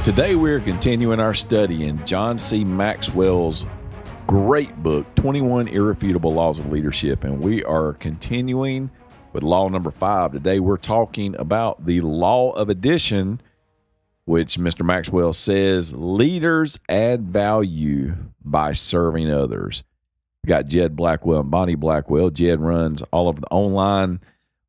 Today we're continuing our study in John C. Maxwell's great book, 21 Irrefutable Laws of Leadership, and we are continuing with law number 5. Today we're talking about the law of addition, which Mr. Maxwell says leaders add value by serving others. We got Jed Blackwell and Bonnie Blackwell. Jed runs all of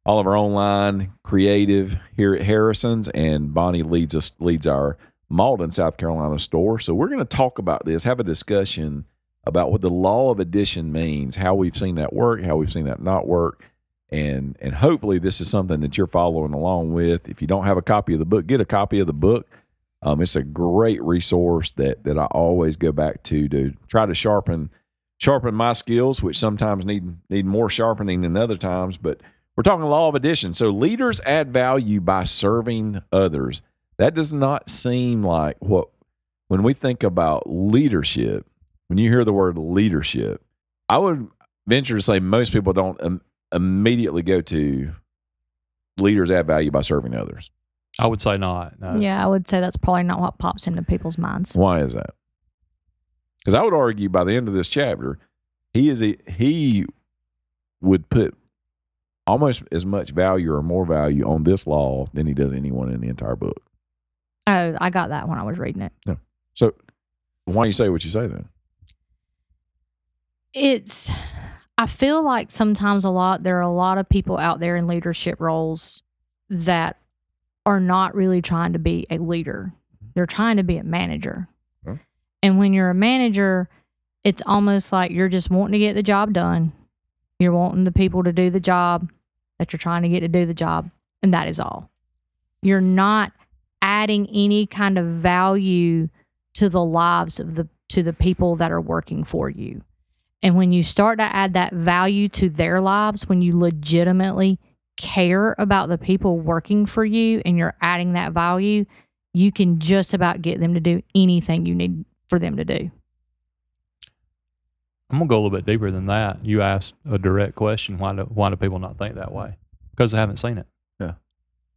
our online creative here at Harrison's, and Bonnie leads our Malden, South Carolina store. So we're going to talk about this, have a discussion about what the law of addition means, how we've seen that work, how we've seen that not work, and hopefully this is something that you're following along with. If you don't have a copy of the book, get a copy of the book. It's a great resource that I always go back to try to sharpen my skills, which sometimes need more sharpening than other times. But we're talking law of addition. So leaders add value by serving others. That does not seem like when we think about leadership, when you hear the word leadership, I would venture to say most people don't immediately go to leaders add value by serving others. I would say not. No. Yeah, I would say that's probably not what pops into people's minds. Why is that? Because I would argue by the end of this chapter, he would put almost as much value or more value on this law than he does anyone in the entire book. Oh, I got that when I was reading it. Yeah. So why do you say what you say then? I feel like sometimes there are a lot of people out there in leadership roles that are not really trying to be a leader. They're trying to be a manager. Huh? And when you're a manager, it's almost like you're just wanting to get the job done. You're wanting the people to do the job that you're trying to get to do the job. And that is all. You're not adding any kind of value to the lives of the people that are working for you. And when you start to add that value to their lives, when you legitimately care about the people working for you and you're adding that value, you can just about get them to do anything you need for them to do. I'm going to go a little bit deeper than that. You asked a direct question. Why do people not think that way? Because they haven't seen it. Yeah.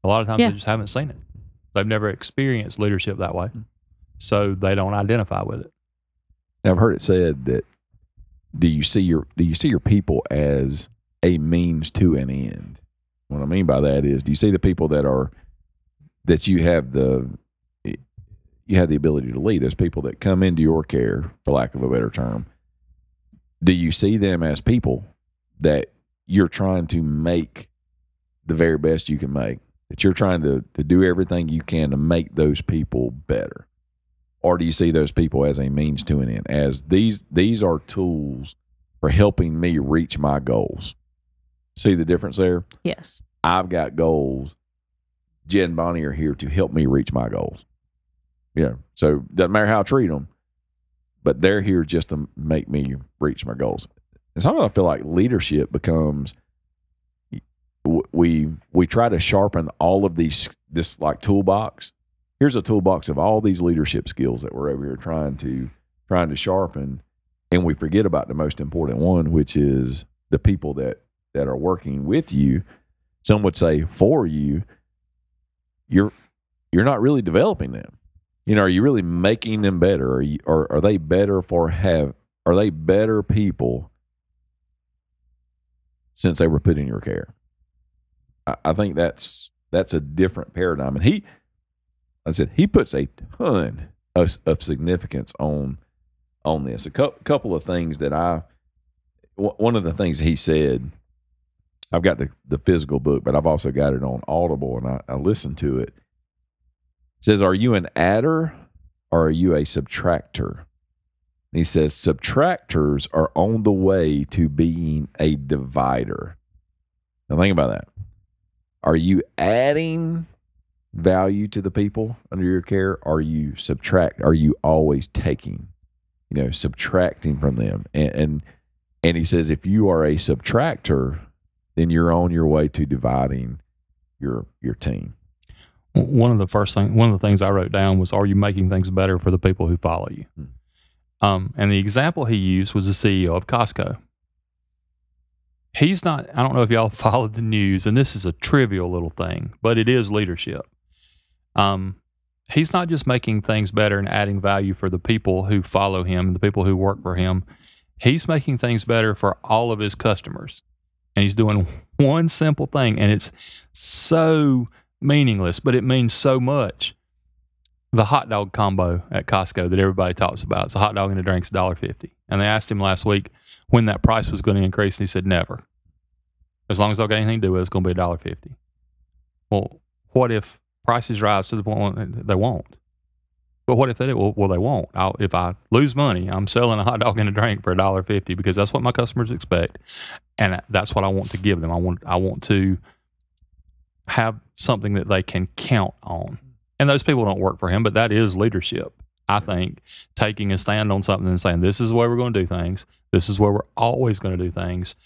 A lot of times they just haven't seen it. They've never experienced leadership that way. So they don't identify with it. I've heard it said that do you see your people as a means to an end? What I mean by that is, do you see the people that you have the ability to lead, those people that come into your care, for lack of a better term? Do you see them as people that you're trying to make the very best you can make, that you're trying to do everything you can to make those people better? Or do you see those people as a means to an end, as these are tools for helping me reach my goals? See the difference there? Yes. I've got goals. Jed and Bonnie are here to help me reach my goals. Yeah. So doesn't matter how I treat them, but they're here just to make me reach my goals. And sometimes I feel like leadership becomes, we try to sharpen all of this like toolbox. Here's a toolbox of all these leadership skills that we're over here trying to sharpen, and we forget about the most important one, which is the people that are working with you. Some would say for you. You're not really developing them. Are you really making them better? Are they better are they better people since they were put in your care? I think that's a different paradigm, and he puts a ton of significance on this. A couple of things that one of the things he said, I've got the physical book, but I've also got it on Audible, and I listened to it. It says, are you an adder or are you a subtractor? And he says, subtractors are on the way to being a divider. Now think about that. Are you adding value to the people under your care? Are you always taking, subtracting from them? And he says, if you are a subtractor, then you're on your way to dividing your team. One of the things I wrote down was, are you making things better for the people who follow you? And the example he used was the CEO of Costco. He's not, I don't know if y'all followed the news, and this is a trivial little thing, but it is leadership. he's not just making things better and adding value for the people who follow him, the people who work for him. He's making things better for all of his customers. And he's doing one simple thing, and it's so meaningless, but it means so much. The hot dog combo at Costco that everybody talks about. It's a hot dog and a drink's $1.50. And they asked him last week when that price was going to increase, and he said, never. As long as I got anything to do with it, it's going to be $1.50. Well, what if prices rise to the point they won't? But what if they do? Well, they won't. If I lose money, I'm selling a hot dog and a drink for $1.50 because that's what my customers expect. And that's what I want to give them. I want to have something that they can count on. And those people don't work for him, but that is leadership. I think taking a stand on something and saying, this is the way we're going to do things. This is where we're always going to do things.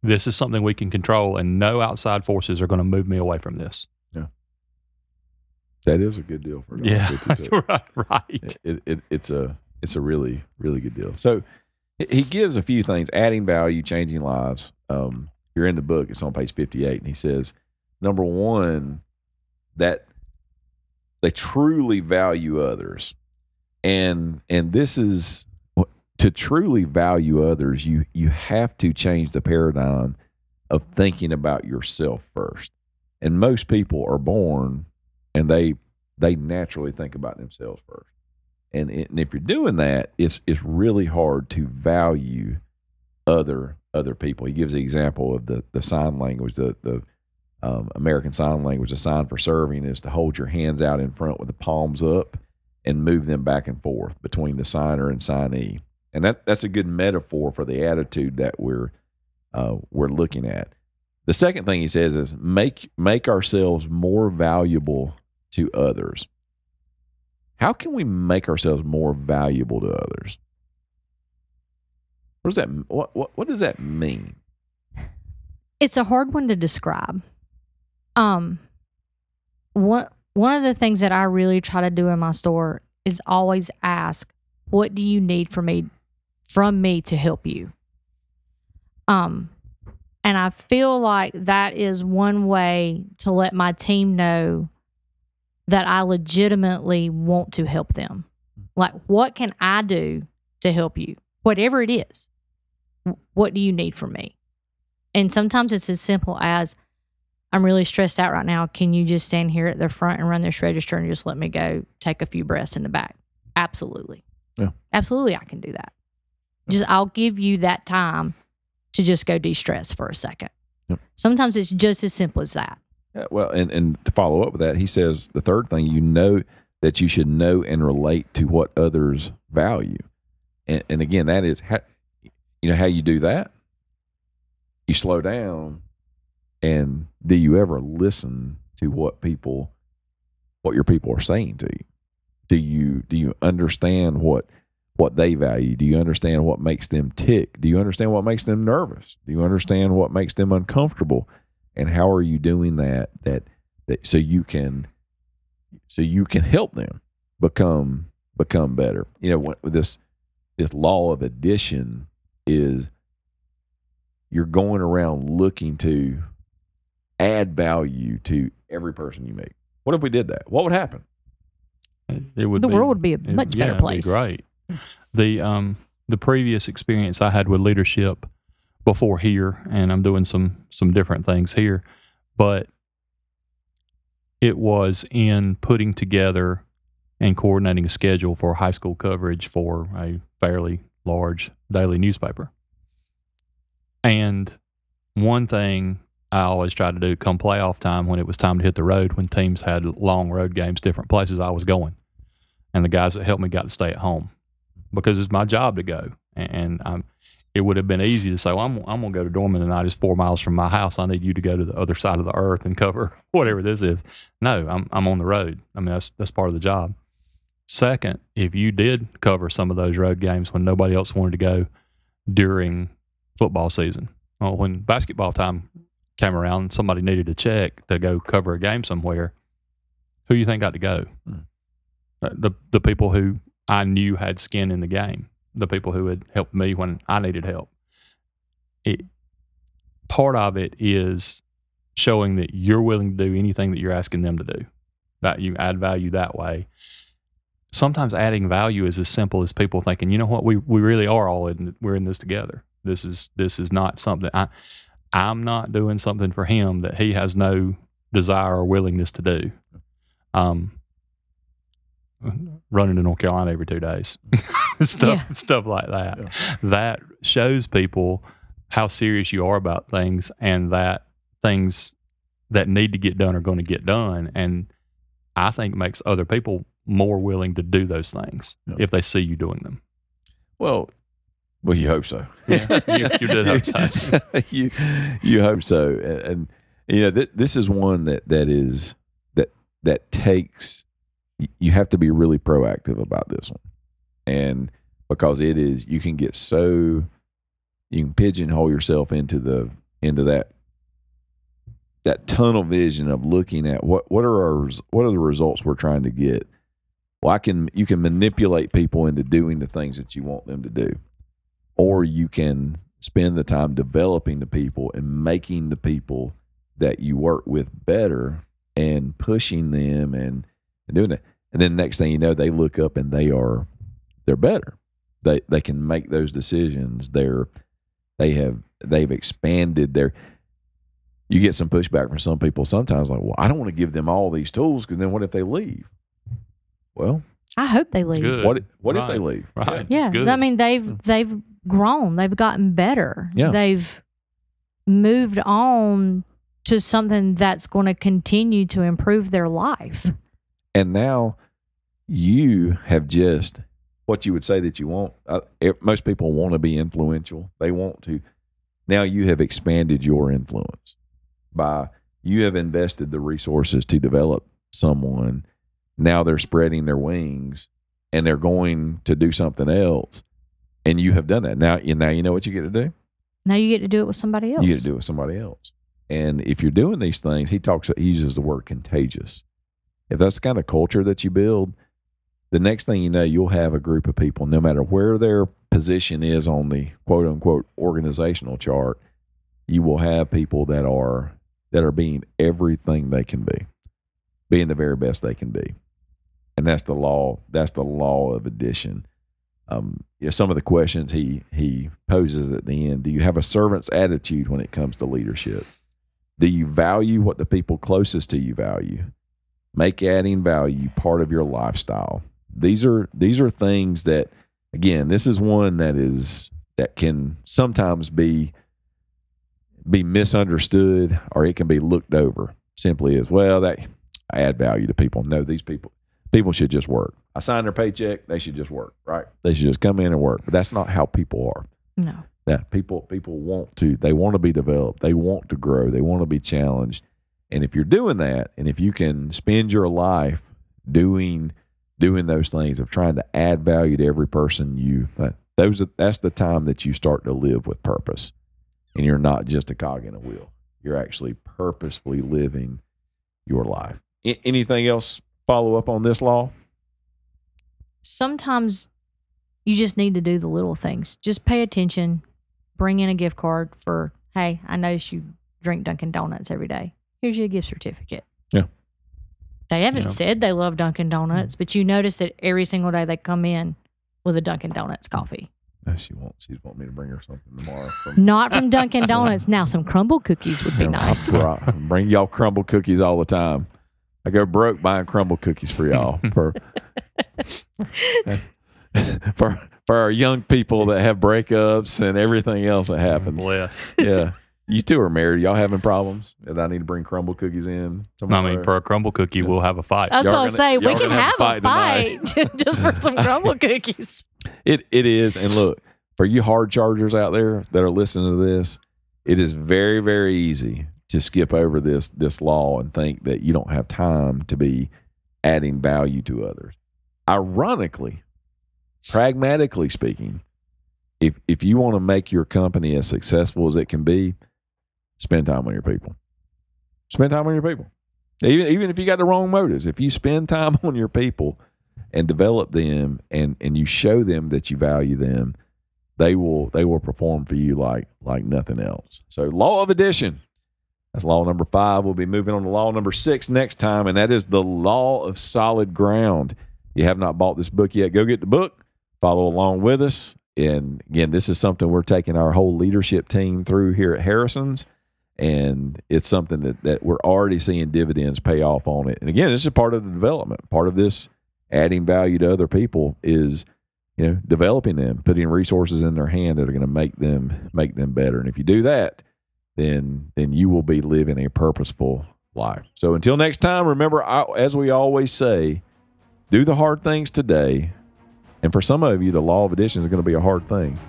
This is something we can control, and no outside forces are going to move me away from this. Yeah. That is a good deal for right. It's a really, really good deal. So he gives a few things: adding value, changing lives. You're in the book. It's on page 58, and he says, number one, that they truly value others, and this is to truly value others. You have to change the paradigm of thinking about yourself first. And most people are born and they naturally think about themselves first. And if you're doing that, it's really hard to value other people. He gives the example of the sign language, the American Sign Language. The sign for serving is to hold your hands out in front with the palms up and move them back and forth between the signer and signee. And that's a good metaphor for the attitude that we're looking at. The second thing he says is make ourselves more valuable to others. How can we make ourselves more valuable to others? What does that mean? It's a hard one to describe. One of the things that I really try to do in my store is always ask, what do you need from me to help you? And I feel like that is one way to let my team know that I legitimately want to help them. Like, what can I do to help you? Whatever it is, what do you need from me? And sometimes it's as simple as, I'm really stressed out right now. Can you just stand here at the front and run this register and just let me go take a few breaths in the back? Absolutely. Yeah. Absolutely, I can do that. I'll give you that time to just go de-stress for a second. Yep. Sometimes it's just as simple as that. Yeah, well, and to follow up with that, he says the third thing, that you should know and relate to what others value. And again, that is how you do that. You slow down, and do you ever listen to what your people are saying to you? Do you understand what they value? Do you understand what makes them tick? Do you understand what makes them nervous? Do you understand what makes them uncomfortable? And how are you doing that so you can help them become better? This law of addition is you're going around looking to add value to every person you meet. What if we did that? What would happen? The world would be a much better place. It'd be great. The previous experience I had with leadership before here, and I'm doing some different things here, but it was in putting together and coordinating a schedule for high school coverage for a fairly large daily newspaper. And one thing I always tried to do come playoff time, when it was time to hit the road, when teams had long road games, different places I was going. And the guys that helped me got to stay at home because it's my job to go. And it would have been easy to say, well, I'm going to go to Dorman tonight. It's 4 miles from my house. I need you to go to the other side of the earth and cover whatever this is. No, I'm on the road. I mean, that's part of the job. Second, if you did cover some of those road games when nobody else wanted to go during football season, well, when basketball time came around, somebody needed a check to go cover a game somewhere, who you think got to go? The people who I knew had skin in the game, the people who had helped me when I needed help. Part of it is showing that you're willing to do anything that you're asking them to do. that you add value that way. Sometimes adding value is as simple as people thinking, you know what, we really are we're in this together. This is not something I'm not doing something for him that he has no desire or willingness to do. Running to North Carolina every 2 days, stuff like that. Yeah. That shows people how serious you are about things, and that things that need to get done are going to get done. And I think makes other people more willing to do those things if they see you doing them. Well, you hope so. Yeah, you did hope so. you hope so, and you know this is one that takes. You have to be really proactive about this one, and because you can get you can pigeonhole yourself into that tunnel vision of looking at what are the results we're trying to get. Well, you can manipulate people into doing the things that you want them to do, or you can spend the time developing the people and making the people that you work with better and pushing them and doing that. And then next thing you know, they look up and they're better. They can make those decisions. They've expanded their. You get some pushback from some people sometimes, like, well, I don't want to give them all these tools because then what if they leave? Well, I hope they leave. Good. What if they leave? Right. Yeah. Good. I mean, they've grown. They've gotten better. Yeah. They've moved on to something that's going to continue to improve their life. And now you have just what you would say that you want. Most people want to be influential. They want to. Now you have expanded your influence by you have invested the resources to develop someone. Now they're spreading their wings and they're going to do something else. And you have done that. Now you know what you get to do? Now you get to do it with somebody else. You get to do it with somebody else. And if you're doing these things, he uses the word contagious. If that's the kind of culture that you build, the next thing you know, you'll have a group of people, no matter where their position is on the quote unquote organizational chart, you will have people that are being everything they can be, being the very best they can be. And that's the law. That's the law of addition. Some of the questions he poses at the end: do you have a servant's attitude when it comes to leadership? Do you value what the people closest to you value? Make adding value part of your lifestyle. These are things that, again, this is one that can sometimes be misunderstood, or it can be looked over simply as, well, that I add value to people. No, these people should just work. I sign their paycheck, they should just work, right? They should just come in and work. But that's not how people are. No. That people want to be developed. They want to grow. They want to be challenged. And if you're doing that, and if you can spend your life doing those things of trying to add value to every person that's the time that you start to live with purpose. And you're not just a cog in a wheel. You're actually purposefully living your life. Anything else follow up on this law? Sometimes you just need to do the little things. Just pay attention. Bring in a gift card for, hey, I noticed you drink Dunkin' Donuts every day. Here's your gift certificate. Yeah. They haven't said they love Dunkin' Donuts, but you notice that every single day they come in with a Dunkin' Donuts coffee. No, she won't. She's wanting me to bring her something tomorrow. Not from Dunkin' Donuts. Now, some crumble cookies would be nice. I bring y'all crumble cookies all the time. I go broke buying crumble cookies for y'all. For our young people that have breakups and everything else that happens. Bless. Yeah. You two are married. Y'all having problems that I need to bring crumble cookies in tomorrow? I mean, for a crumble cookie, we'll have a fight. I was going to say, we can have a fight just for some crumble cookies. It is. And look, for you hard chargers out there that are listening to this, it is very, very easy to skip over this law and think that you don't have time to be adding value to others. Ironically, pragmatically speaking, if you want to make your company as successful as it can be, spend time on your people. Spend time on your people. Even if you got the wrong motives, if you spend time on your people and develop them and you show them that you value them, they will perform for you like nothing else. So law of addition. That's law number 5. We'll be moving on to law number 6 next time, and that is the law of solid ground. If you have not bought this book yet, go get the book, follow along with us. And again, this is something we're taking our whole leadership team through here at Harrison's, and it's something that we're already seeing dividends pay off on it. And again, this is part of the development. Part of this adding value to other people is, developing them, putting resources in their hand that are going to make them better. And if you do that, then you will be living a purposeful life. So until next time, remember, as we always say, do the hard things today. And for some of you, the law of addition is going to be a hard thing.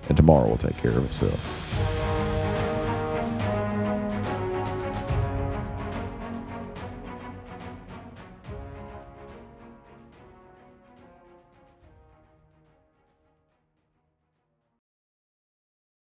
And tomorrow will take care of itself.